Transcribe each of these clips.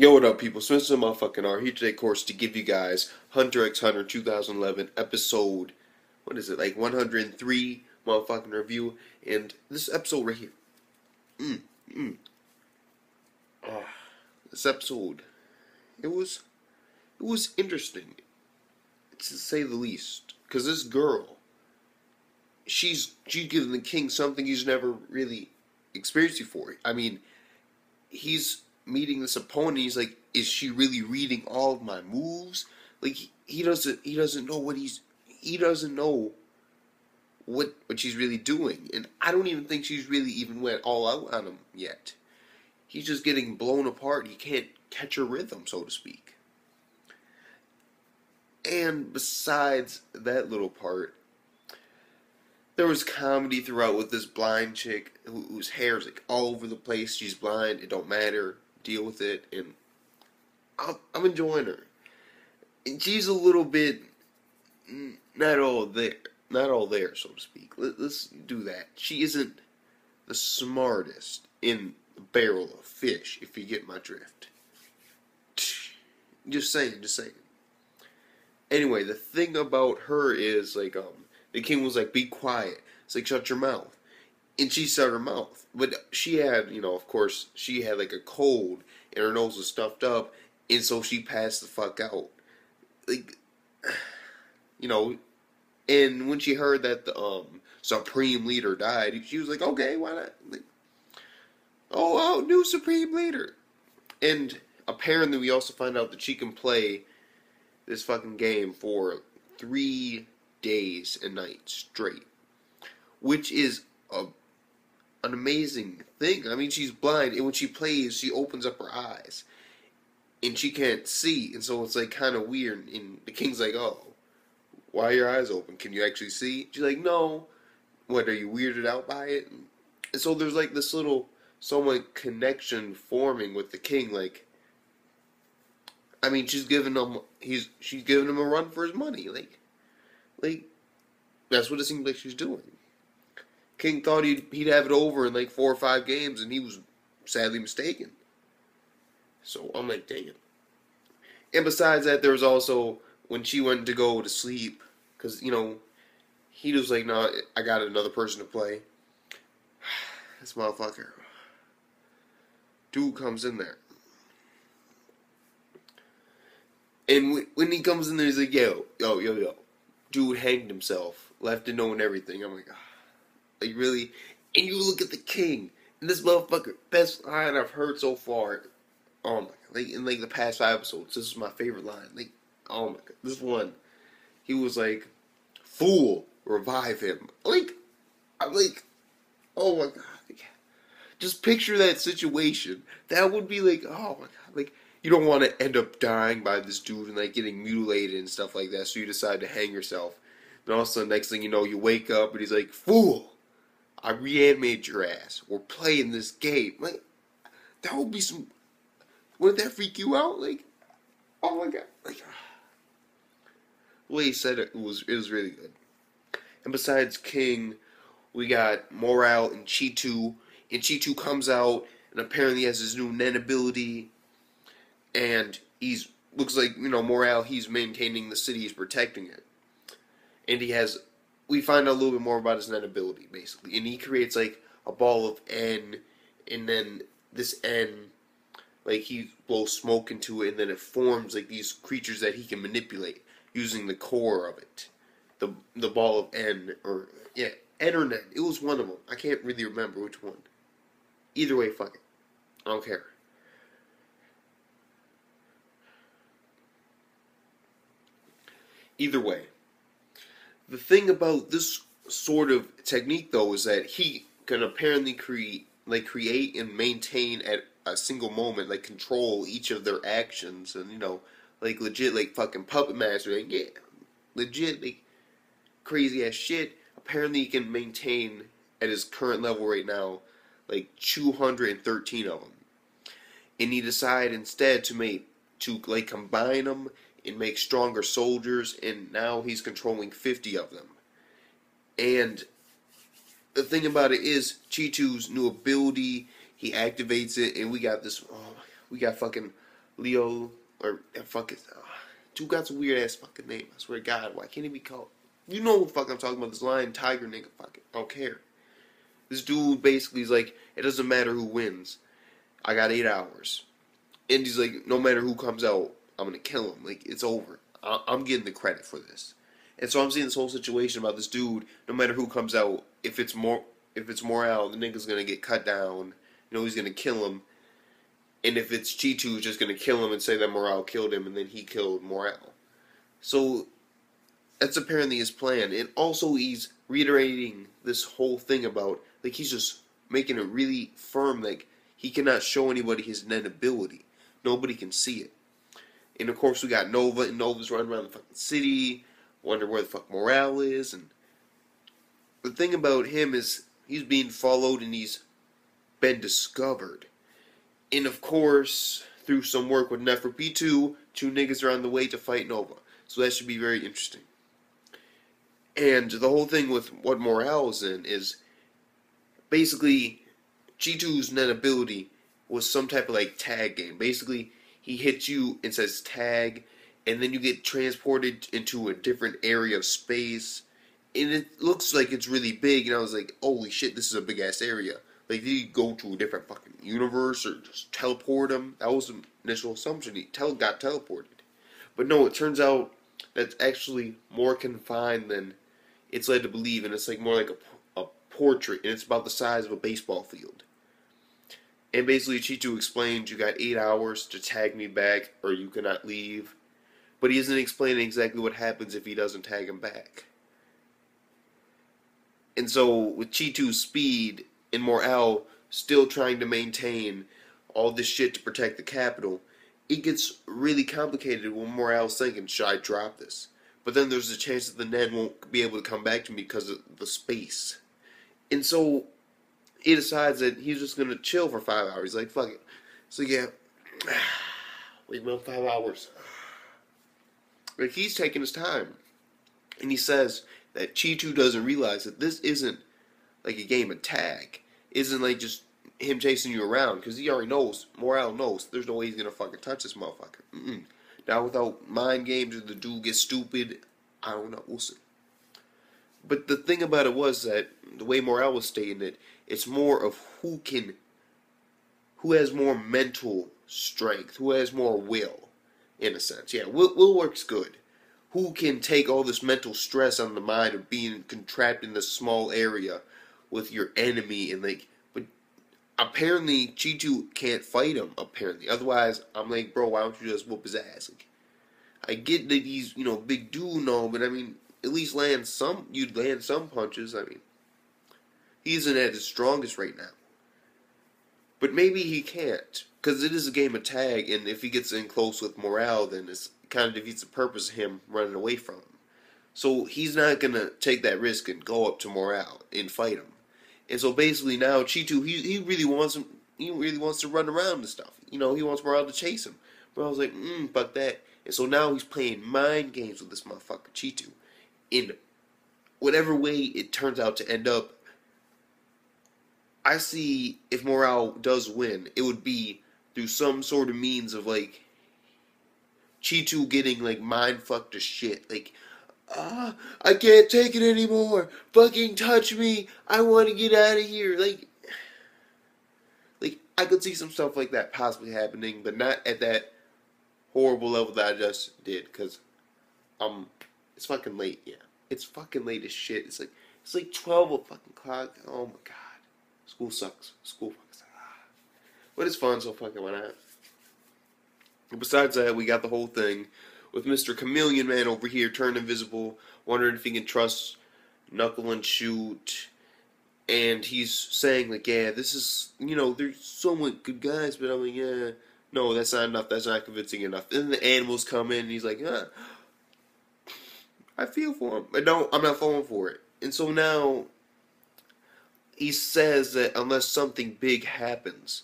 Yo, what up, people? Spencer motherfucking R here today, of course, to give you guys Hunter x Hunter 2011 episode, what is it, like 103 motherfucking review, and this episode right here, mm, mm, ah, this episode, it was interesting, to say the least, because this girl, she's giving the king something he's never really experienced before. I mean, he's meeting this opponent. He's like, is she really reading all of my moves? Like he doesn't know he doesn't know what she's really doing, and I don't even think she's really even went all out on him yet. He's just getting blown apart. He can't catch her rhythm, so to speak. And besides that little part, there was comedy throughout with this blind chick whose hair's like all over the place. She's blind. It don't matter. Deal with it. And I'm enjoying her. And she's a little bit not all there. Not all there, so to speak. Let's do that. She isn't the smartest in a barrel of fish, if you get my drift. Just saying, just saying. Anyway, the thing about her is, like, the king was like, be quiet. It's like, shut your mouth. And she shut her mouth. But she had, of course, she had like a cold and her nose was stuffed up. And so she passed the fuck out. Like, and when she heard that the supreme leader died, she was like, okay, why not? Like, oh, new supreme leader. And apparently we also find out that she can play this fucking game for 3 days and nights straight, which is an amazing thing. I mean, she's blind, and when she plays, she opens up her eyes, and she can't see, and so it's like kind of weird. And the king's like, "Oh, why are your eyes open? Can you actually see?" She's like, "No." What, are you weirded out by it? And so there's like this little somewhat connection forming with the king. Like, I mean, she's giving him a run for his money. Like that's what it seems like she's doing. King thought he'd have it over in like 4 or 5 games, and he was sadly mistaken. So I'm like, dang it. And besides that, there was also when she went to go to sleep, because he was like, "No, I got another person to play." This motherfucker, dude, comes in there. And when he comes in there, he's like, yo. Dude hanged himself, left it knowing everything. I'm like, like, really? And you look at the king, and this motherfucker, best line I've heard so far. Oh my god. Like, in like the past 5 episodes, this is my favorite line. Like, oh my god. This one, he was like, "Fool, revive him." Like, I'm like, oh my god. Like, just picture that situation. That would be like, oh my god. Like, you don't want to end up dying by this dude and like getting mutilated and stuff like that, so you decide to hang yourself. And all of a sudden, next thing you know, you wake up and he's like, "Fool, I reanimated your ass. We're playing this game." Like, that would be some. Wouldn't that freak you out? Like, oh my god. Like, the way he said it was really good. And besides King, we got Morale and Cheetu. And Cheetu comes out and apparently has his new Nen ability. And he's looks like, Morale, he's maintaining the city, he's protecting it. And we find out a little bit more about his Nen ability, basically. And he creates like a ball of N, and then this N, like, he blows smoke into it, and then it forms like these creatures that he can manipulate using the core of it. The ball of N, or yeah, N or Nen. It was one of them. I can't really remember which one. Either way, fuck it. I don't care. Either way. The thing about this sort of technique, though, is that he can apparently create and maintain at a single moment, like, control each of their actions, and like, legit, like, fucking puppet master, like, yeah, legit, like, crazy ass shit. Apparently, he can maintain at his current level right now, like, 213 of them, and he decided instead to like combine them and make stronger soldiers, and now he's controlling 50 of them. And the thing about it is, Cheetu's new ability, he activates it, and we got fucking Leo, or fuck it. Dude got some weird ass fucking name. I swear to God, why can't he be called? You know what the fuck I'm talking about? This lion tiger nigga. Fuck it. I don't care. This dude basically is like, it doesn't matter who wins. I got 8 hours. And he's like, no matter who comes out, I'm gonna kill him. Like, it's over. I'm getting the credit for this. And so I'm seeing this whole situation about this dude. No matter who comes out, if it's Morale, the nigga's gonna get cut down. You know, he's gonna kill him. And if it's Cheetu, he's just gonna kill him and say that Morale killed him, and then he killed Morale. So that's apparently his plan. And also he's reiterating this whole thing about, like, he's just making it really firm, like, he cannot show anybody his net ability. Nobody can see it. And of course we got Nova, and Nova's running around the fucking city, wonder where the fuck Morale is, and the thing about him is he's being followed and he's been discovered. And of course, through some work with Neferp2, two niggas are on the way to fight Nova. So that should be very interesting. And the whole thing with what Morale is in is basically Cheetu's net ability was some type of like tag game. Basically, he hits you and says tag, and then you get transported into a different area of space. And it looks like it's really big, and I was like, holy shit, this is a big ass area. Like, did he go to a different fucking universe or just teleport him? That was the initial assumption. He got teleported. But no, it turns out that's actually more confined than it's led to believe, and it's like more like a portrait, and it's about the size of a baseball field. And basically, Cheetu explains you got 8 hours to tag me back, or you cannot leave. But he isn't explaining exactly what happens if he doesn't tag him back. And so, with Cheetu's speed and Morale still trying to maintain all this shit to protect the capital, it gets really complicated when Morale's thinking, should I drop this? But then there's a chance that the Ned won't be able to come back to me because of the space. And so he decides that he's just going to chill for 5 hours. He's like, fuck it. So yeah, wait about 5 hours. Like, he's taking his time. And he says that Cheetu doesn't realize that this isn't like a game of tag. It isn't like just him chasing you around, because he already knows, Morale knows, there's no way he's going to fucking touch this motherfucker. Now, without mind games or the dude gets stupid, I don't know, we'll see. But the thing about it was that, the way Morale was stating it, it's more of who has more mental strength, who has more will, in a sense. Yeah, will works good. Who can take all this mental stress on the mind of being trapped in this small area with your enemy, and like, but apparently Cheetu can't fight him, apparently. Otherwise, I'm like, bro, why don't you just whoop his ass? Like, I get that he's, big dude and all, but I mean, at least you'd land some punches. I mean, he isn't at his strongest right now. But maybe he can't, because it is a game of tag, and if he gets in close with Morale, then it kind of defeats the purpose of him running away from him. So he's not going to take that risk and go up to Morale and fight him. And so basically now Cheetu, he really wants him, he really wants to run around and stuff. He wants Morale to chase him. But I was like, fuck that. And so now he's playing mind games with this motherfucker Cheetu. In whatever way it turns out to end up, I see if Morale does win, it would be through some sort of means of like Cheetu getting like mind fucked to shit. Like, I can't take it anymore. Fucking touch me. I want to get out of here. Like I could see some stuff like that possibly happening, but not at that horrible level that I just did, because it's fucking late. Yeah, it's fucking late as shit. It's like 12 o'clock. Oh my god. School sucks. School fucking sucks. But it's fun, so fucking why not? And besides that, we got the whole thing with Mr. Chameleon Man over here turned invisible, wondering if he can trust Knuckle and Shoot. And he's saying, like, yeah, this is, there's somewhat good guys, but I'm like, yeah, no, that's not enough. That's not convincing enough. Then the animals come in, and he's like, I feel for him. But no, I'm not falling for it. And so now he says that unless something big happens,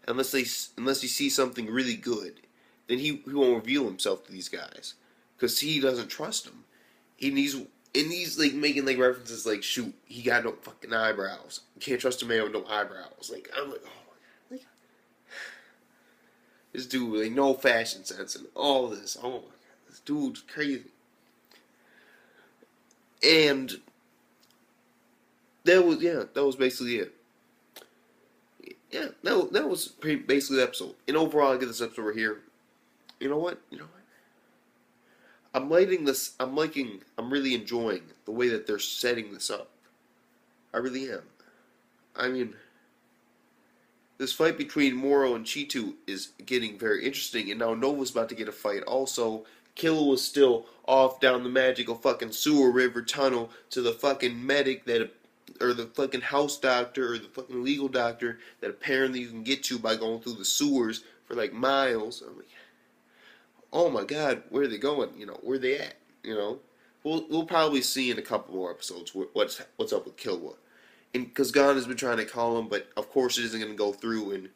unless he sees something really good, then he won't reveal himself to these guys, because he doesn't trust them. And he's like making like references like, shoot, he got no fucking eyebrows. You can't trust a man with no eyebrows. Like, I'm like, oh my god, like, This dude with like no fashion sense and all this. Oh my god, this dude's crazy. And that was basically it. Yeah, that was basically the episode. And overall, I get this episode right here. You know what? I'm liking this. I'm really enjoying the way that they're setting this up. I really am. I mean, this fight between Moro and Cheetu is getting very interesting, and now Nova's about to get a fight. Also, Killua's still off down the magical fucking sewer river tunnel to the fucking medic that, or the fucking house doctor, or the fucking legal doctor that apparently you can get to by going through the sewers for like miles. I'm like, oh my god, where are they going? Where are they at? We'll probably see in a couple more episodes what's up with Killua. And because Gon has been trying to call him, but of course it isn't going to go through. And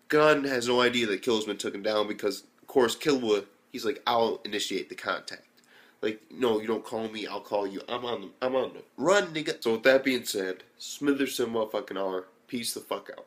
Gon has no idea that Killua's been taken down because, of course, Killua, he's like, I'll initiate the contact. Like, no, you don't call me, I'll call you. I'm on the run, nigga. So with that being said, Smithers to motherfucking R. Peace the fuck out.